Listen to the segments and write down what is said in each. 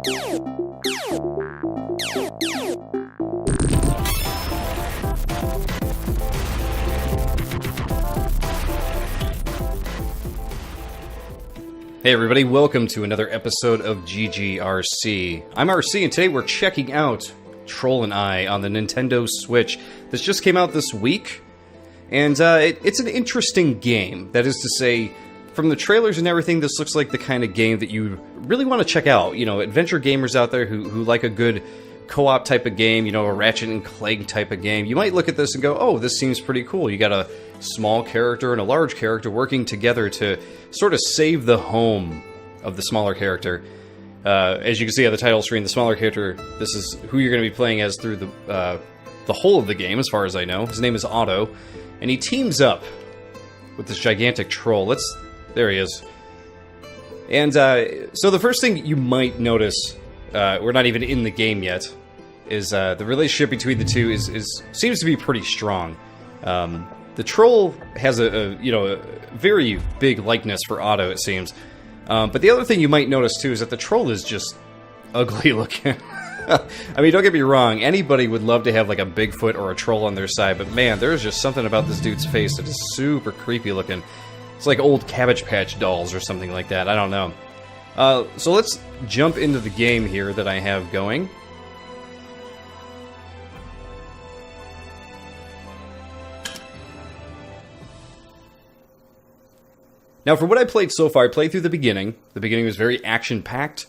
Hey everybody, welcome to another episode of GGRC. I'm ArrrCee, and today we're checking out Troll and I on the Nintendo Switch. This just came out this week, and it's an interesting game. That is to say, from the trailers and everything, this looks like the kind of game that you really want to check out. You know, adventure gamers out there who like a good co-op type of game, you know, a Ratchet and Clank type of game. You might look at this and go, oh, this seems pretty cool. You got a small character and a large character working together to sort of save the home of the smaller character. As you can see on the title screen, the smaller character, this is who you're going to be playing as through the whole of the game, as far as I know. His name is Otto, and he teams up with this gigantic troll. There he is. And so the first thing you might notice, we're not even in the game yet, is the relationship between the two seems to be pretty strong. The troll has a very big likeness for Otto, it seems. But the other thing you might notice too is that the troll is just ugly looking. I mean, don't get me wrong, anybody would love to have like a Bigfoot or a troll on their side, but man, there's just something about this dude's face that is super creepy looking. It's like old Cabbage Patch dolls or something like that, I don't know. So let's jump into the game here that I have going. Now, for what I played so far, I played through the beginning. The beginning was very action-packed,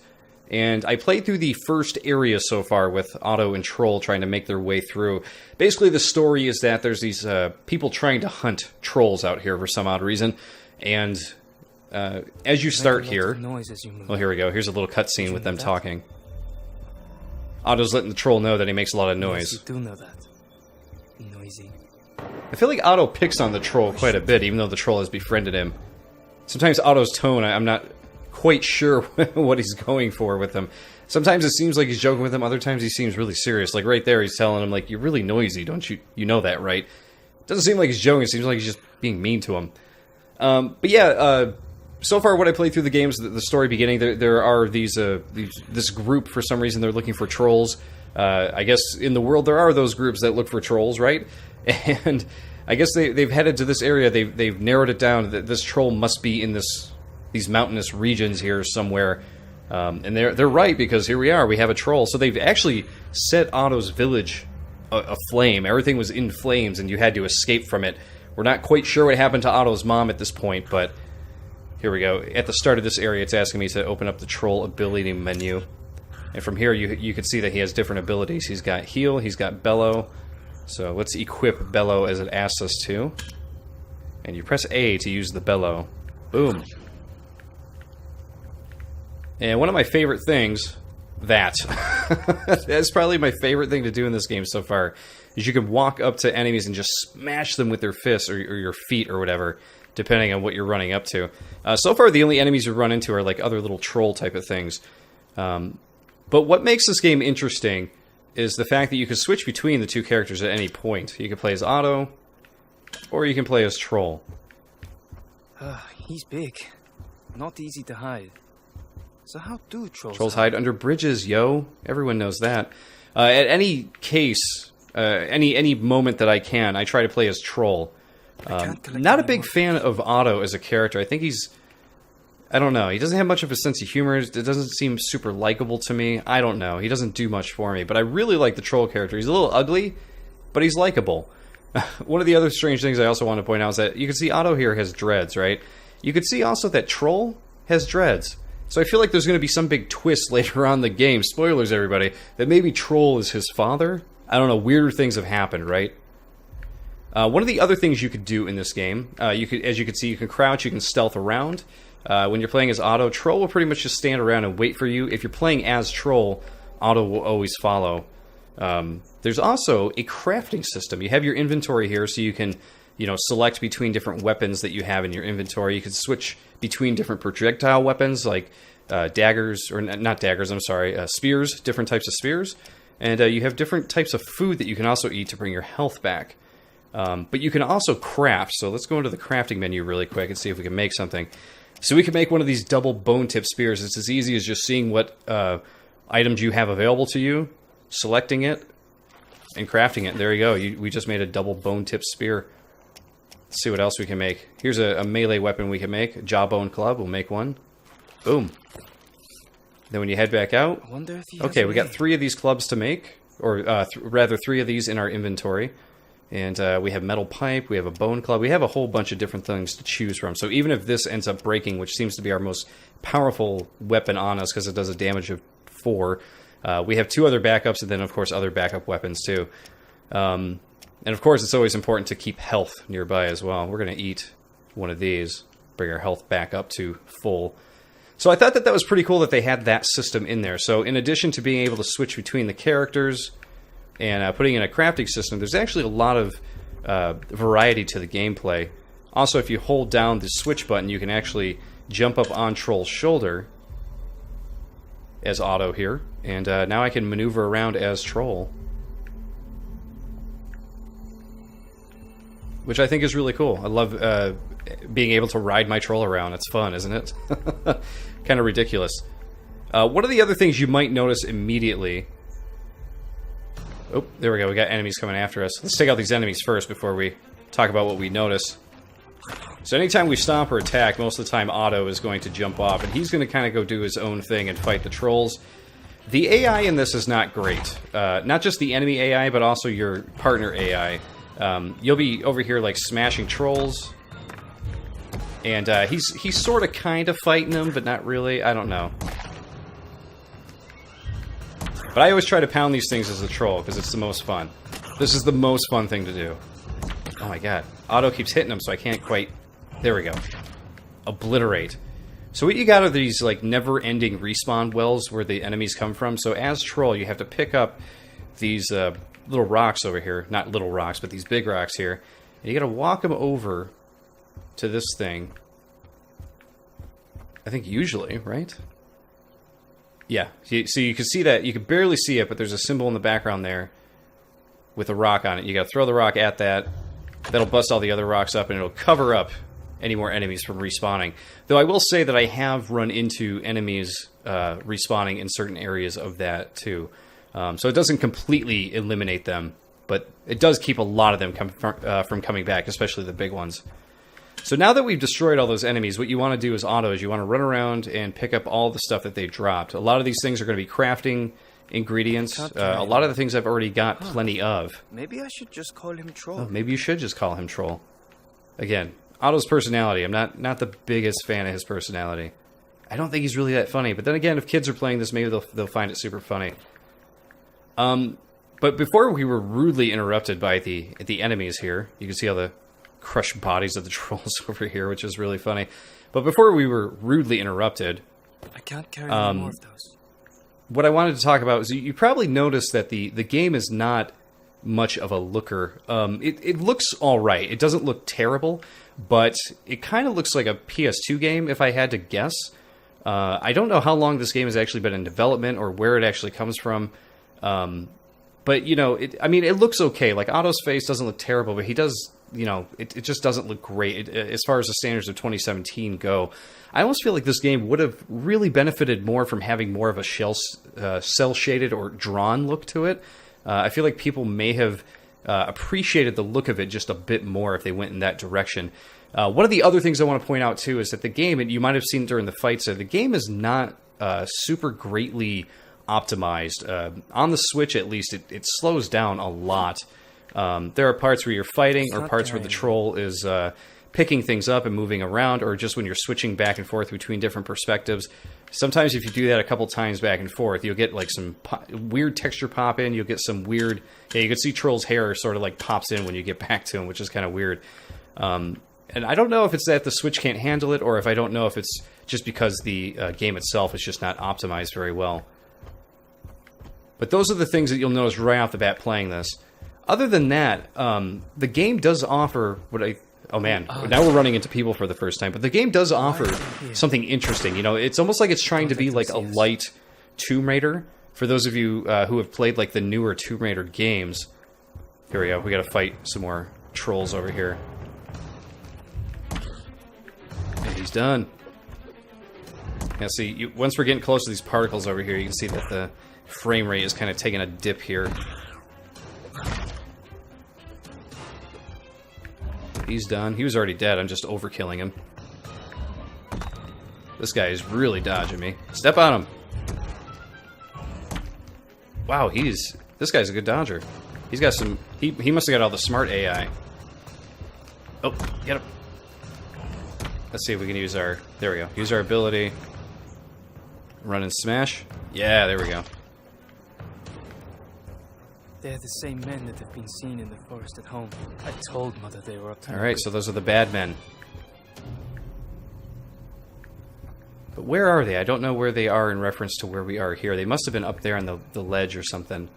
and I played through the first area so far with Otto and Troll trying to make their way through. Basically, the story is that there's these people trying to hunt trolls out here for some odd reason, and as you start here... Well, here we go. Here's a little cutscene with them talking. Otto's letting the troll know that he makes a lot of noise. Yes, you do know that. Noisy. I feel like Otto picks on the troll quite a bit, even though the troll has befriended him. Sometimes Otto's tone, I'm not quite sure what he's going for with him. Sometimes it seems like he's joking with him, other times he seems really serious. Like right there, he's telling him, like, you're really noisy, don't you? You know that, right? It doesn't seem like he's joking, it seems like he's just being mean to him. But yeah, so far what I played through the games, the story beginning, there are this group, for some reason, they're looking for trolls. I guess in the world there are those groups that look for trolls, right? And I guess they've headed to this area. They've narrowed it down that this troll must be in these mountainous regions here somewhere, and they're right, because here we are. We have a troll. So they've actually set Otto's village aflame. Everything was in flames, and you had to escape from it. We're not quite sure what happened to Otto's mom at this point, but here we go. At the start of this area, it's asking me to open up the troll ability menu, and from here you can see that he has different abilities. He's got heal. He's got bellow. So let's equip bellow as it asks us to. And you press A to use the bellow. Boom. And one of my favorite things, that's probably my favorite thing to do in this game so far, is you can walk up to enemies and just smash them with their fists or your feet or whatever, depending on what you're running up to. So far, the only enemies you run into are like other little troll type of things. But what makes this game interesting is the fact that you can switch between the two characters at any point. You can play as Otto, or you can play as Troll. He's big. Not easy to hide. So how do trolls hide? Under bridges, yo. Everyone knows that. At any case, any moment that I can, I try to play as Troll. Not a big fan of Otto as a character. I think I don't know. He doesn't have much of a sense of humor. It doesn't seem super likable to me. I don't know. He doesn't do much for me. But I really like the Troll character. He's a little ugly, but he's likable. One of the other strange things I also want to point out is that you can see Otto here has dreads, right? You can see also that Troll has dreads. So I feel like there's going to be some big twist later on in the game. Spoilers, everybody. That maybe Troll is his father. I don't know. Weirder things have happened, right? One of the other things you could do in this game, as you can see, you can crouch, you can stealth around. When you're playing as Otto, Troll will pretty much just stand around and wait for you. If you're playing as Troll, Otto will always follow. There's also a crafting system. You have your inventory here, so you can, select between different weapons that you have in your inventory. You can switch between different projectile weapons, like daggers, or not daggers, I'm sorry, spears, different types of spears. And you have different types of food that you can also eat to bring your health back. But you can also craft, so let's go into the crafting menu really quick and see if we can make something. So we can make one of these double bone tip spears. It's as easy as just seeing what items you have available to you, selecting it, and crafting it. There you go. We just made a double bone-tipped spear. Let's see what else we can make. Here's a melee weapon we can make. A jawbone club. We'll make one. Boom. Then when you head back out... I wonder if he okay, we got 3 of these clubs to make. Or rather, 3 of these in our inventory. And we have metal pipe. We have a bone club. We have a whole bunch of different things to choose from. So even if this ends up breaking, which seems to be our most powerful weapon on us because it does a damage of 4... we have 2 other backups, and then, of course, other backup weapons, too. And, of course, it's always important to keep health nearby as well. We're going to eat one of these, bring our health back up to full. So I thought that was pretty cool that they had that system in there. So in addition to being able to switch between the characters and putting in a crafting system, there's actually a lot of variety to the gameplay. Also, if you hold down the switch button, you can actually jump up on Troll's shoulder as Otto here, and now I can maneuver around as Troll, which I think is really cool. I love being able to ride my Troll around. It's fun, isn't it? Kind of ridiculous. One of the other things you might notice immediately... Oh, there we go. We got enemies coming after us. Let's take out these enemies first before we talk about what we notice. So anytime we stomp or attack, most of the time Otto is going to jump off, and he's going to kind of go do his own thing and fight the trolls. The AI in this is not great. Not just the enemy AI, but also your partner AI. You'll be over here like smashing trolls, and he's sort of kind of fighting them, but not really. I don't know. But I always try to pound these things as a troll because it's the most fun. This is the most fun thing to do. Oh my god. Otto keeps hitting him, so I can't quite... There we go. Obliterate. So what you got are these like never-ending respawn wells where the enemies come from. So as Troll, you have to pick up these little rocks over here. Not little rocks, but these big rocks here. And you gotta walk them over to this thing. I think usually, right? Yeah. So you can see that. You can barely see it, but there's a symbol in the background there with a rock on it. You gotta throw the rock at that. That'll bust all the other rocks up, and it'll cover up any more enemies from respawning. Though I will say that I have run into enemies respawning in certain areas of that, too. So it doesn't completely eliminate them, but it does keep a lot of them from coming back, especially the big ones. So now that we've destroyed all those enemies, what you want to do as Otto is you want to run around and pick up all the stuff that they dropped. A lot of these things are going to be crafting ingredients. A lot of the things I've already got plenty of. Maybe I should just call him Troll. Oh, maybe you should just call him Troll. Again, Otto's personality. I'm not the biggest fan of his personality. I don't think he's really that funny. But then again, if kids are playing this, maybe they'll find it super funny. But before we were rudely interrupted by the enemies here, you can see all the crushed bodies of the trolls over here, which is really funny. But before we were rudely interrupted, I can't carry any more of those. What I wanted to talk about is you probably noticed that the game is not much of a looker. It looks all right. It doesn't look terrible, but it kind of looks like a PS2 game, if I had to guess. I don't know how long this game has actually been in development or where it actually comes from. But, you know, it looks okay. Like, Otto's face doesn't look terrible, but he does, you know, it just doesn't look great as far as the standards of 2017 go. I almost feel like this game would have really benefited more from having more of a cel-shaded or drawn look to it. I feel like people may have appreciated the look of it just a bit more if they went in that direction. One of the other things I want to point out, too, is that the game, and you might have seen during the fights, the game is not super greatly optimized. On the Switch, at least, it slows down a lot. There are parts where you're fighting, or parts where the troll is picking things up and moving around, or just when you're switching back and forth between different perspectives. Sometimes if you do that a couple times back and forth, you'll get like some weird texture pop in. You'll get some weird... Yeah, you can see Troll's hair sort of like pops in when you get back to him, which is kind of weird. And I don't know if it's that the Switch can't handle it, or if I don't know if it's just because the game itself is just not optimized very well. But those are the things that you'll notice right off the bat playing this. Other than that, the game does offer what I... Oh man, now we're running into people for the first time. But the game does offer something interesting. You know, it's almost like it's trying to be like a light Tomb Raider. For those of you who have played like the newer Tomb Raider games. Here we go. We gotta fight some more trolls over here. And he's done. Yeah, see, once we're getting close to these particles over here, you can see that the frame rate is kind of taking a dip here. He's done. He was already dead. I'm just overkilling him. This guy is really dodging me. Step on him. Wow, this guy's a good dodger. He's got some... He must have got all the smart AI. Oh, get him. Let's see if we can use our... There we go. Use our ability. Run and smash. Yeah, there we go. They're the same men that have been seen in the forest at home. I told Mother they were up to... Alright, so those are the bad men. But where are they? I don't know where they are in reference to where we are here. They must have been up there on the ledge or something.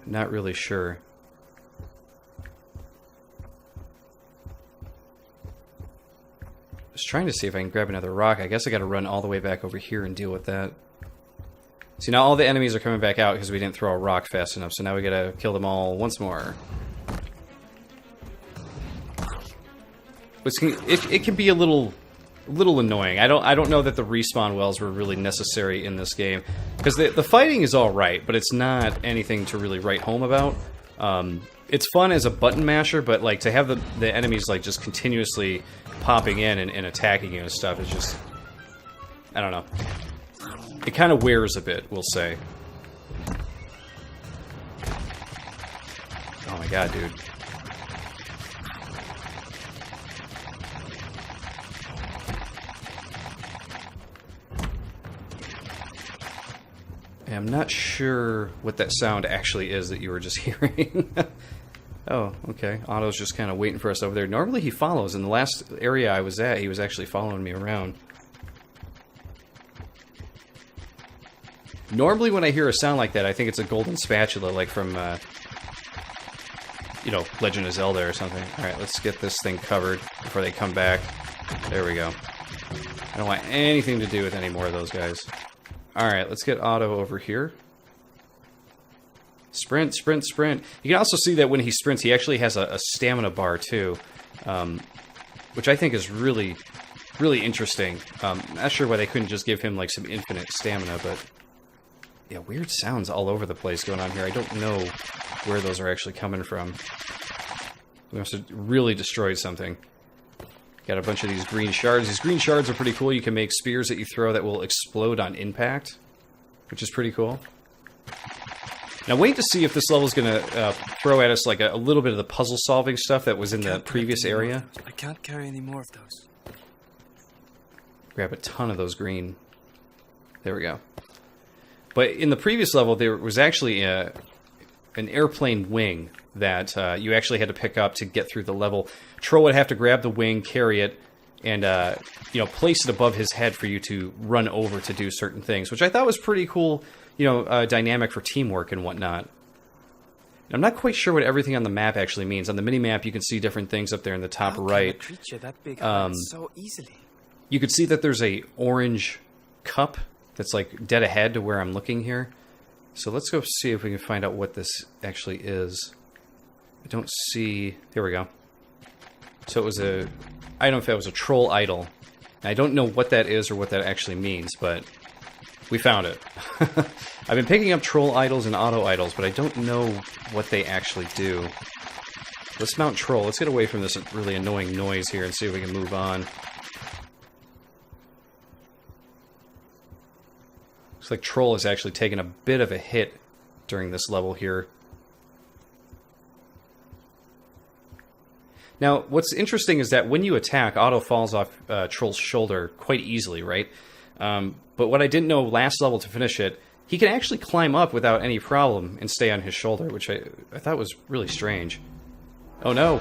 Not really sure. Just trying to see if I can grab another rock. I guess I gotta run all the way back over here and deal with that. See, now all the enemies are coming back out because we didn't throw a rock fast enough, so now we gotta kill them all once more. It can be a little annoying. I don't know that the respawn wells were really necessary in this game, because the fighting is all right, but it's not anything to really write home about. It's fun as a button masher, but like to have the enemies like just continuously popping in and attacking you and stuff is just, I don't know. It kind of wears a bit, we'll say. Oh my god, dude. I'm not sure what that sound actually is that you were just hearing. Oh, okay. Otto's just kind of waiting for us over there. Normally he follows. In the last area I was at, he was actually following me around. Normally when I hear a sound like that, I think it's a golden spatula, like from, you know, Legend of Zelda or something. Alright, let's get this thing covered before they come back. There we go. I don't want anything to do with any more of those guys. Alright, let's get Otto over here. Sprint, sprint, sprint. You can also see that when he sprints, he actually has a stamina bar, too. Which I think is really, really interesting. Not sure why they couldn't just give him, like, some infinite stamina, but... Yeah, weird sounds all over the place going on here. I don't know where those are actually coming from. We must have really destroyed something. Got a bunch of these green shards. These green shards are pretty cool. You can make spears that you throw that will explode on impact, which is pretty cool. Now wait to see if this level is going to throw at us like a little bit of the puzzle-solving stuff that was in the previous area. I can't carry any more of those. Grab a ton of those green. There we go. But in the previous level, there was actually an airplane wing that you actually had to pick up to get through the level. Troll would have to grab the wing, carry it, and you know, place it above his head for you to run over to do certain things, which I thought was pretty cool, you know, dynamic for teamwork and whatnot. I'm not quite sure what everything on the map actually means. On the mini-map, you can see different things up there in the top right. How can a creature that big hide so easily? You could see that there's a orange cup that's like dead ahead to where I'm looking here. So let's go see if we can find out what this actually is. I don't see... Here we go. So it was a... I don't know if that was a troll idol. I don't know what that is or what that actually means, but we found it. I've been picking up troll idols and auto idols, but I don't know what they actually do. Let's mount troll. Let's get away from this really annoying noise here and see if we can move on. Looks like troll has actually taken a bit of a hit during this level here. Now, what's interesting is that when you attack, Otto falls off Troll's shoulder quite easily, right? But what I didn't know last level to finish it, he can actually climb up without any problem and stay on his shoulder, which I thought was really strange. Oh no!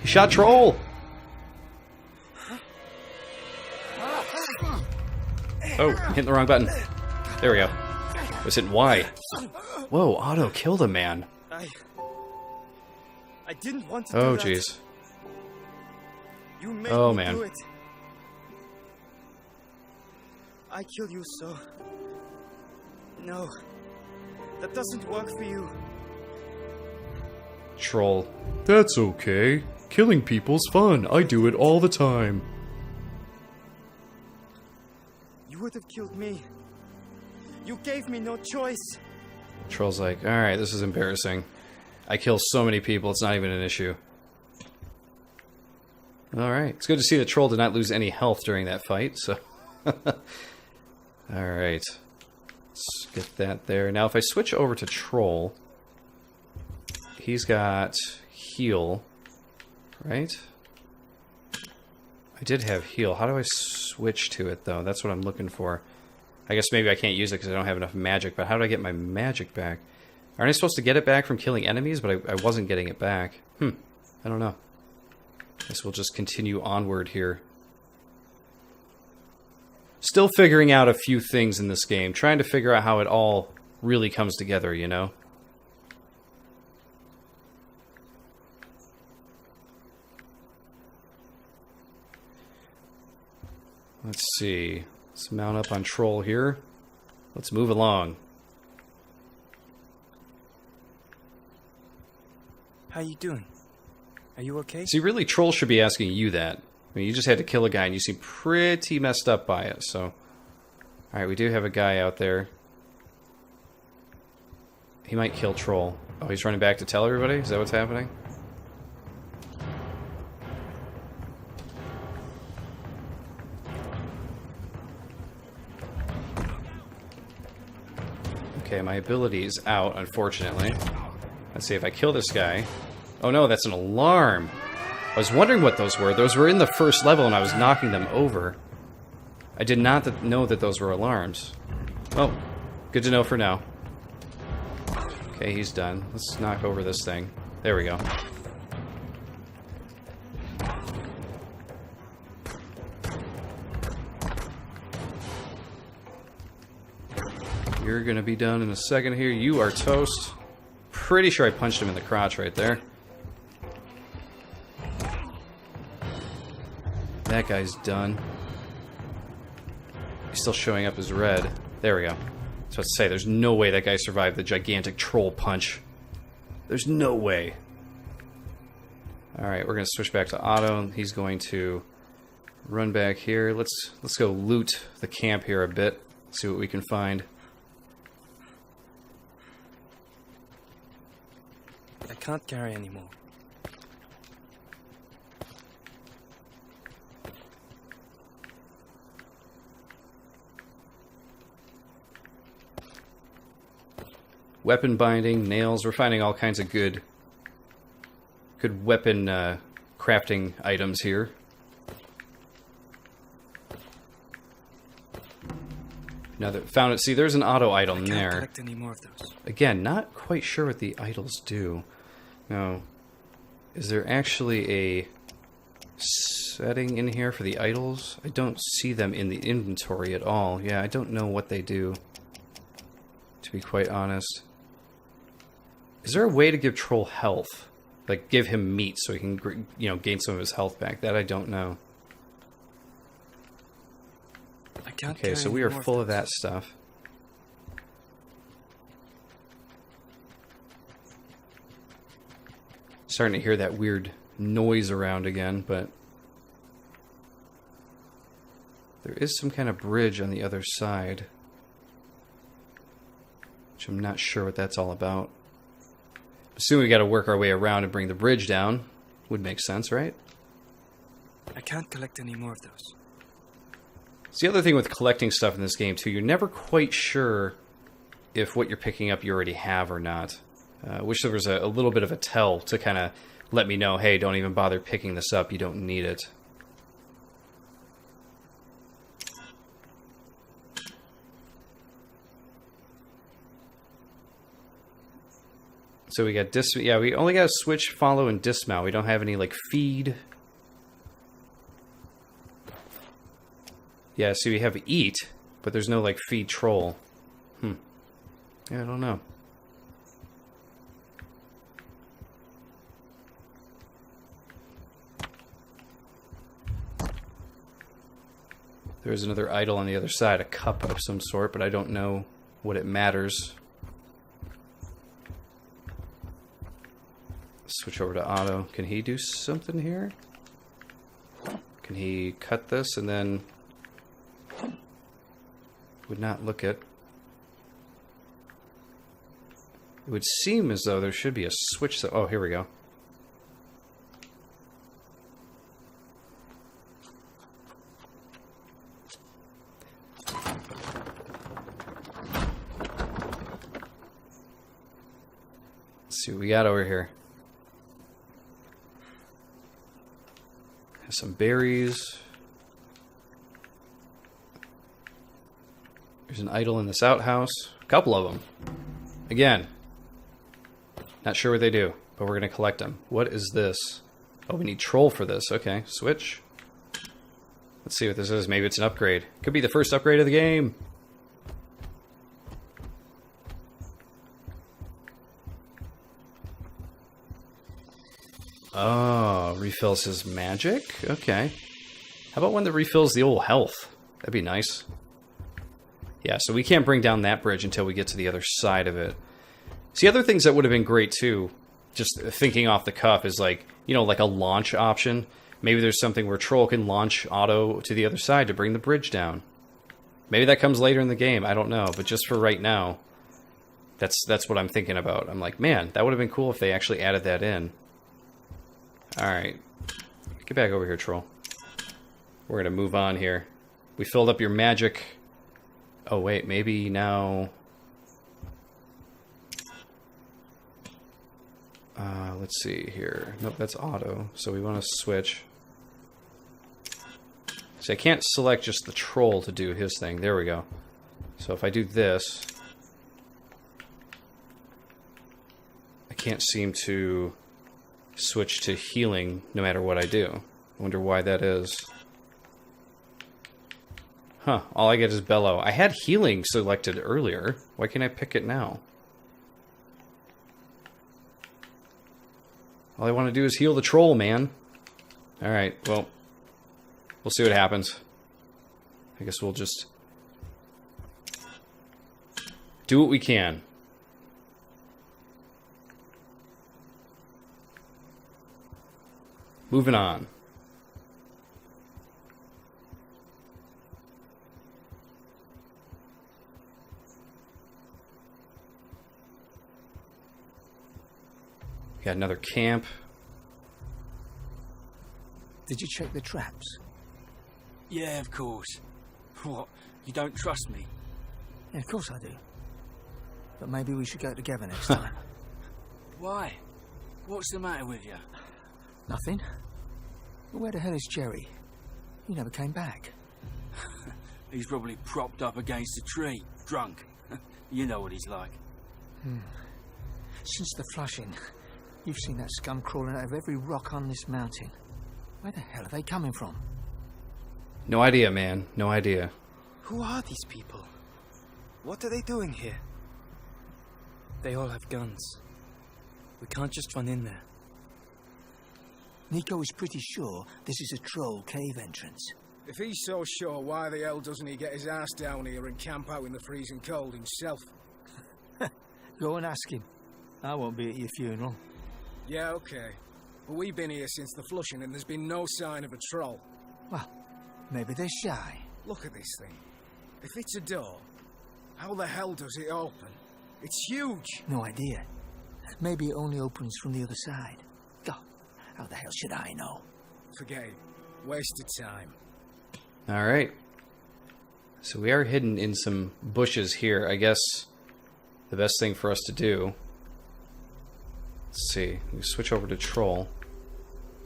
He shot Troll! Oh, hitting the wrong button. There we go. I was hitting Y. Whoa, Otto killed a man. I didn't want to Oh, do that. jeez. You made Oh, me man. do it. I killed you so... No. That doesn't work for you. Troll. That's okay. Killing people's fun. I do it all the time. what killed me. You gave me no choice. Troll's like, alright, this is embarrassing. I kill so many people, it's not even an issue. Alright, it's good to see the troll did not lose any health during that fight, so... Alright. Let's get that there. Now, if I switch over to Troll, he's got heal, right? I did have heal. How do I switch to it, though? That's what I'm looking for. I guess maybe I can't use it because I don't have enough magic, but how do I get my magic back? Aren't I supposed to get it back from killing enemies? But I wasn't getting it back. I don't know. Guess we'll just continue onward here. Still figuring out a few things in this game. Trying to figure out how it all really comes together, you know? Let's see. Let's mount up on Troll here. Let's move along. How you doing? Are you okay? See, really, Troll should be asking you that. I mean, you just had to kill a guy, and you seem pretty messed up by it, so... Alright, we do have a guy out there. He might kill Troll. Oh, he's running back to tell everybody? Is that what's happening? Okay, my ability is out, unfortunately. Let's see if I kill this guy. Oh no, that's an alarm! I was wondering what those were. Those were in the first level and I was knocking them over. I did not know that those were alarms. Oh, good to know for now. Okay, he's done. Let's knock over this thing. There we go. You're gonna be done in a second here. You are toast. Pretty sure I punched him in the crotch right there. That guy's done. He's still showing up as red. There we go. So let's say there's no way that guy survived the gigantic troll punch. There's no way. Alright, we're gonna switch back to Otto. He's going to run back here. Let's go loot the camp here a bit. See what we can find. I can't carry anymore. Weapon binding, nails. We're finding all kinds of good weapon crafting items here. Now that found it. See, there's an auto item there. Collect any more of those. Again, not quite sure what the idols do. Now, is there actually a setting in here for the idols? I don't see them in the inventory at all. Yeah, I don't know what they do, to be quite honest. Is there a way to give Troll health? Like, give him meat so he can, you know, gain some of his health back? That I don't know. I can't Okay, so we are full of that stuff. Starting to hear that weird noise around again, but... there is some kind of bridge on the other side. Which I'm not sure what that's all about. Assume we gotta work our way around and bring the bridge down. Would make sense, right? I can't collect any more of those. It's the other thing with collecting stuff in this game, too. You're never quite sure if what you're picking up you already have or not. I wish there was a little bit of a tell to kind of let me know, hey, don't even bother picking this up. You don't need it. So we got yeah, we only got switch, follow, and dismount. We don't have any, like, feed. Yeah, see, we have eat, but there's no, like, feed Troll. Yeah, I don't know. There's another idol on the other side, a cup of some sort, but I don't know what it matters. Switch over to Otto. Can he do something here? Can he cut this and then... would not look it. It would seem as though there should be a switch. Oh, here we go. Let's see what we got over here. Has some berries. There's an idol in this outhouse. A couple of them. Again. Not sure what they do, but we're going to collect them. What is this? Oh, we need troll for this. Okay, switch. Let's see what this is. Maybe it's an upgrade. Could be the first upgrade of the game. Oh, refills his magic? Okay. How about one that refills the old health? That'd be nice. Yeah, so we can't bring down that bridge until we get to the other side of it. See, other things that would have been great, too, just thinking off the cuff, is like, you know, like a launch option. Maybe there's something where Troll can launch auto to the other side to bring the bridge down. Maybe that comes later in the game, I don't know. But just for right now, that's what I'm thinking about. I'm like, man, that would have been cool if they actually added that in. Alright. Get back over here, Troll. We're going to move on here. We filled up your magic. Oh, wait, maybe now... let's see here. Nope, that's auto. So we want to switch. See, I can't select just the troll to do his thing. There we go. So if I do this, I can't seem to switch to healing no matter what I do. I wonder why that is. Huh, all I get is bellow. I had healing selected earlier. Why can't I pick it now? All I want to do is heal the troll, man. Alright, well, we'll see what happens. I guess we'll just do what we can. Moving on. Got another camp. Did you check the traps? Yeah, of course. What? You don't trust me? Yeah, of course I do. But maybe we should go together next time. Why? What's the matter with you? Nothing. But where the hell is Jerry? He never came back. He's probably propped up against a tree, drunk. You know what he's like. Since the flushing, you've seen that scum crawling out of every rock on this mountain. Where the hell are they coming from? No idea, man. No idea. Who are these people? What are they doing here? They all have guns. We can't just run in there. Nico is pretty sure this is a troll cave entrance. If he's so sure, why the hell doesn't he get his ass down here and camp out in the freezing cold himself? Go and ask him. I won't be at your funeral. Yeah, okay. But we've been here since the flushing and there's been no sign of a troll. Well, maybe they're shy. Look at this thing. If it's a door, how the hell does it open? It's huge! No idea. Maybe it only opens from the other side. God, how the hell should I know? Forget it. Wasted time. Alright. So we are hidden in some bushes here. I guess the best thing for us to do... Let's see. We switch over to Troll.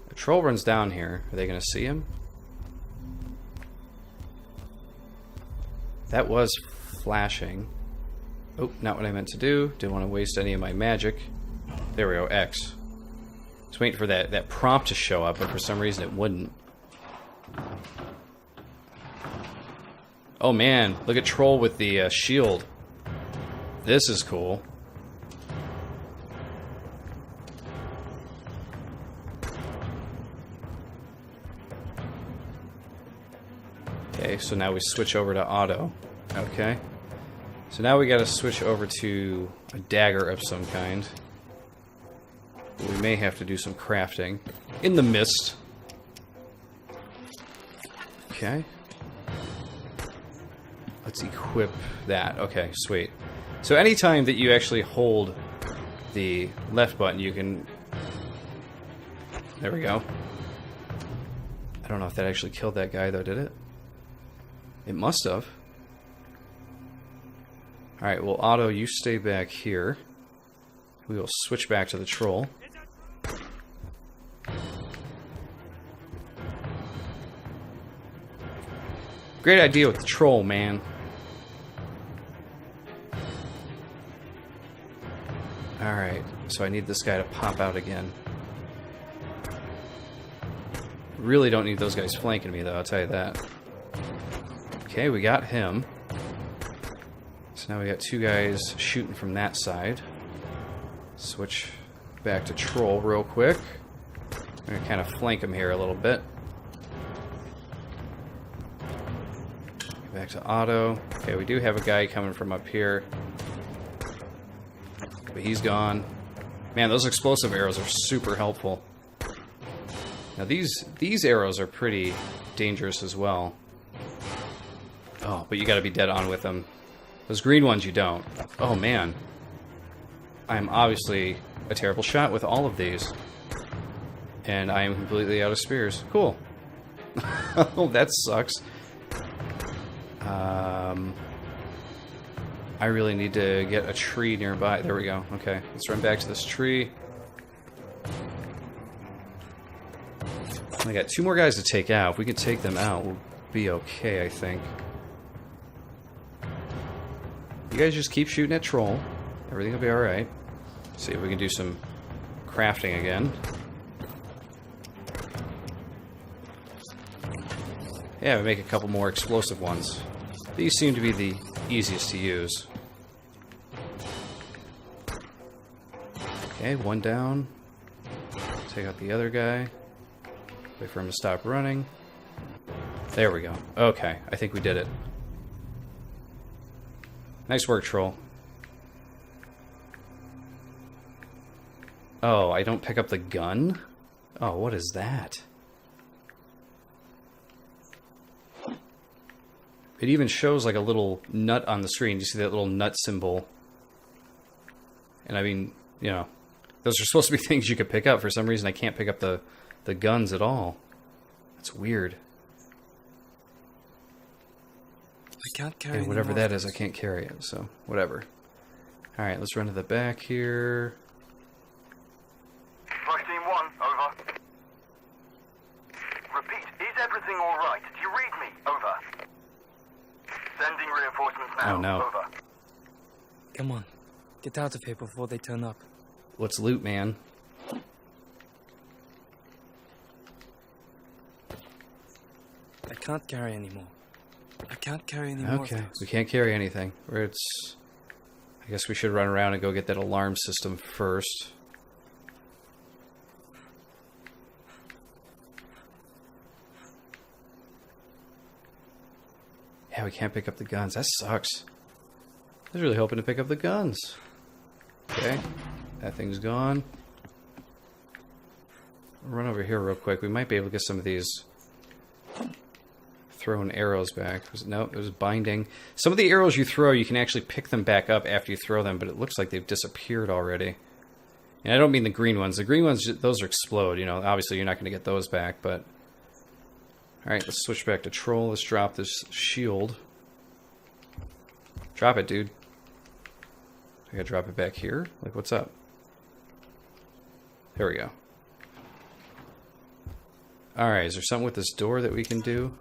The Troll runs down here. Are they going to see him? That was flashing. Oh, not what I meant to do. Didn't want to waste any of my magic. There we go, X. Just waiting for that prompt to show up, but for some reason it wouldn't. Oh man, look at Troll with the shield. This is cool. Okay, so now we switch over to auto. Okay. So now we gotta switch over to a dagger of some kind. We may have to do some crafting. In the mist. Okay. Let's equip that. Okay, sweet. So anytime that you actually hold the left button, you can... There we go. I don't know if that actually killed that guy, though, did it? It must have. Alright, well, Otto, you stay back here. We will switch back to the troll. Great idea with the troll, man. Alright, so I need this guy to pop out again. Really don't need those guys flanking me, though, I'll tell you that. Okay, we got him. So now we got two guys shooting from that side. Switch back to troll real quick. I'm going to kind of flank him here a little bit. Back to Otto. Okay, we do have a guy coming from up here. But he's gone. Man, those explosive arrows are super helpful. Now these arrows are pretty dangerous as well. Oh, but you gotta be dead on with them. Those green ones you don't. Oh man. I'm obviously a terrible shot with all of these. And I am completely out of spears. Cool. Oh, that sucks. I really need to get a tree nearby. There we go. Okay, let's run back to this tree. I got two more guys to take out. If we can take them out, we'll be okay, I think. You guys just keep shooting at troll. Everything will be alright. See if we can do some crafting again. Yeah, we make a couple more explosive ones. These seem to be the easiest to use. Okay, one down. Take out the other guy. Wait for him to stop running. There we go. Okay, I think we did it. Nice work, troll. Oh, I don't pick up the gun? Oh, what is that? It even shows like a little nut on the screen. You see that little nut symbol? And I mean, you know, those are supposed to be things you could pick up. For some reason, I can't pick up the guns at all. That's weird. I can't carry whatever that is, I can't carry it, so whatever. Alright, let's run to the back here. Flight Team 1, over. Repeat, is everything alright? Do you read me? Over. Sending reinforcements now. Oh no. Over. Come on. Get out of here before they turn up. Let's loot, man. I can't carry anymore. I can't carry any more. Okay, we can't carry anything. I guess we should run around and go get that alarm system first. Yeah, we can't pick up the guns. That sucks. I was really hoping to pick up the guns. Okay, that thing's gone. Run over here real quick. We might be able to get some of these thrown arrows back. Nope, it was binding. Some of the arrows you throw, you can actually pick them back up after you throw them, but it looks like they've disappeared already. And I don't mean the green ones. The green ones, those explode. You know, obviously you're not going to get those back, but... Alright, let's switch back to troll. Let's drop this shield. Drop it, dude. I gotta drop it back here? Like, what's up? There we go. Alright, is there something with this door that we can do?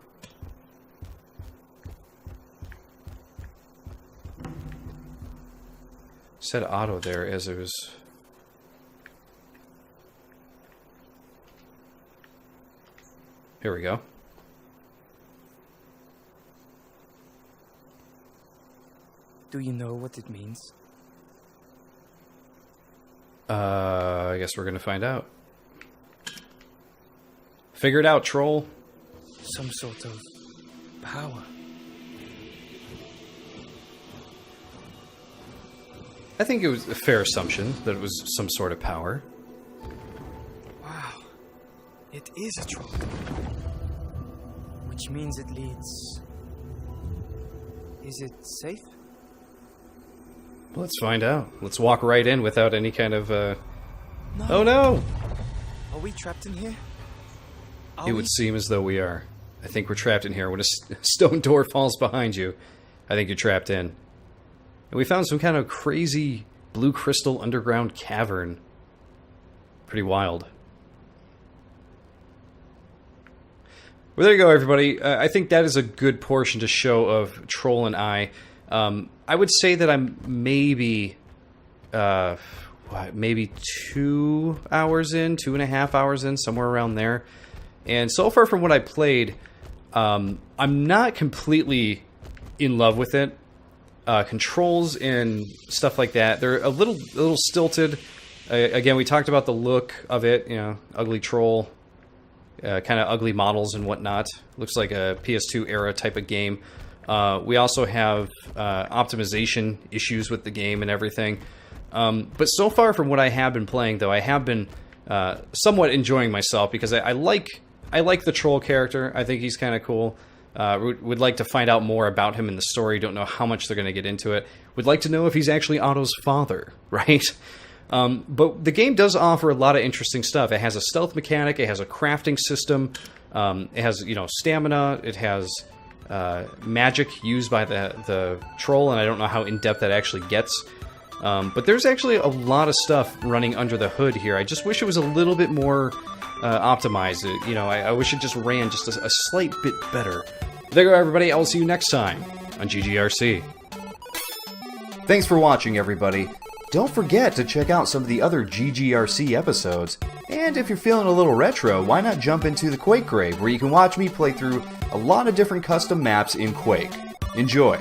Said auto there as it was... Here we go. Do you know what it means? I guess we're gonna find out. Figure it out, troll. Some sort of power. I think it was a fair assumption that it was some sort of power. Wow. It is a troll. Which means it leads Is it safe? Let's find out. Let's walk right in without any kind of, Oh no! Are we trapped in here? It would seem as though we are. I think we're trapped in here. When a stone door falls behind you, I think you're trapped in. And we found some kind of crazy blue crystal underground cavern. Pretty wild. Well, there you go, everybody. I think that is a good portion to show of Troll and I. I would say that I'm maybe 2 hours in, 2.5 hours in, somewhere around there. And so far from what I played, I'm not completely in love with it. Controls and stuff like that, they're a little stilted. Again, we talked about the look of it, you know, ugly troll, kind of ugly models and whatnot. Looks like a PS2 era type of game. We also have optimization issues with the game and everything. But so far from what I have been playing, though, I have been somewhat enjoying myself because I like the troll character. I think he's kind of cool. Would like to find out more about him in the story. Don't know how much they're going to get into it. Would like to know if he's actually Otto's father, right? But the game does offer a lot of interesting stuff. It has a stealth mechanic. It has a crafting system. It has, you know, stamina. It has magic used by the troll, and I don't know how in-depth that actually gets. But there's actually a lot of stuff running under the hood here. I just wish it was a little bit more optimized. You know, I wish it just ran just a slight bit better. There you go, everybody. I will see you next time on GGRC. Thanks for watching, everybody. Don't forget to check out some of the other GGRC episodes. And if you're feeling a little retro, why not jump into the Quake Grave, where you can watch me play through a lot of different custom maps in Quake. Enjoy!